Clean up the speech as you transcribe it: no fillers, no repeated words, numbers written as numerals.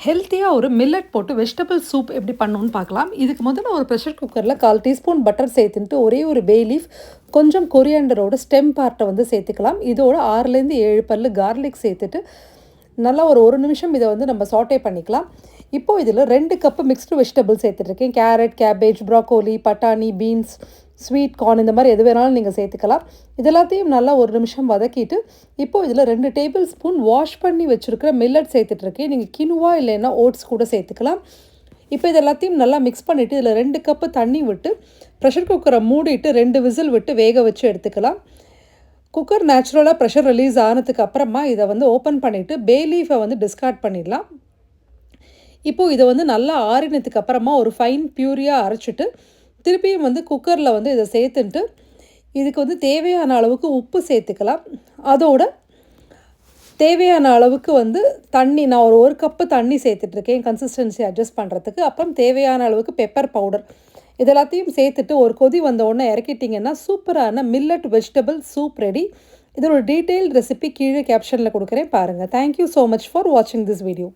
ஹெல்த்தியாக ஒரு மில்லட் போட்டு வெஜிடபிள் சூப் எப்படி பண்ணணும்னு பார்க்கலாம். இதுக்கு முதல்ல ஒரு ப்ரெஷர் குக்கரில் 1/4 டீஸ்பூன் பட்டர் சேர்த்துட்டு ஒரே ஒரு பே லீஃப், கொஞ்சம் கொரியாண்டரோட ஸ்டெம் பார்ட்டை வந்து சேர்த்துக்கலாம். இதோட 6லேருந்து 7 பல்லு கார்லிக் சேர்த்துட்டு நல்லா ஒரு நிமிஷம் இதை வந்து நம்ம சாட்டே பண்ணிக்கலாம். இப்போது இதில் 2 கப்பு மிக்ஸ்டு வெஜிடபிள் சேர்த்துட்ருக்கேன். கேரட், கேபேஜ், ப்ராக்கோலி, பட்டாணி, பீன்ஸ், ஸ்வீட் கார்ன் இந்த மாதிரி எது வேணாலும் நீங்கள் சேர்த்துக்கலாம். இது எல்லாத்தையும் நல்லா ஒரு நிமிஷம் வதக்கிட்டு இப்போது இதில் 2 டேபிள் ஸ்பூன் வாஷ் பண்ணி வச்சுருக்கிற மில்லட் சேர்த்துட்ருக்கேன். நீங்கள் கினுவா இல்லைன்னா ஓட்ஸ் கூட சேர்த்துக்கலாம். இப்போ இது எல்லாத்தையும் நல்லா மிக்ஸ் பண்ணிவிட்டு இதில் 2 கப்பு தண்ணி விட்டு ப்ரெஷர் குக்கரை மூடிட்டு 2 விசில் விட்டு வேக வச்சு எடுத்துக்கலாம். குக்கர் நேச்சுரலாக ப்ரெஷர் ரிலீஸ் ஆனதுக்கு அப்புறமா இதை வந்து ஓப்பன் பண்ணிவிட்டு பே லீஃபை வந்து டிஸ்கார்ட் பண்ணிடலாம். இப்போது இதை வந்து நல்லா ஆறினதுக்கு அப்புறமா ஒரு ஃபைன் பியூரியாக அரைச்சிட்டு திருப்பியும் வந்து குக்கரில் வந்து இதை சேர்த்துட்டு இதுக்கு வந்து தேவையான அளவுக்கு உப்பு சேர்த்துக்கலாம். அதோட தேவையான அளவுக்கு வந்து தண்ணி, நான் ஒரு கப்பு தண்ணி சேர்த்துட்ருக்கேன் கன்சிஸ்டன்சி அட்ஜஸ்ட் பண்ணுறதுக்கு. அப்புறம் தேவையான அளவுக்கு பெப்பர் பவுடர் இதெல்லாத்தையும் சேர்த்துட்டு ஒரு கொதி வந்த உடனே இறக்கிட்டிங்கன்னா சூப்பரான மில்லட் வெஜிடபிள் சூப் ரெடி. இதோட டீட்டெயில்டு ரெசிபி கீழே கேப்ஷனில் கொடுக்குறேன் பாருங்கள். தேங்க்யூ ஸோ மச் ஃபார் வாட்சிங் திஸ் வீடியோ.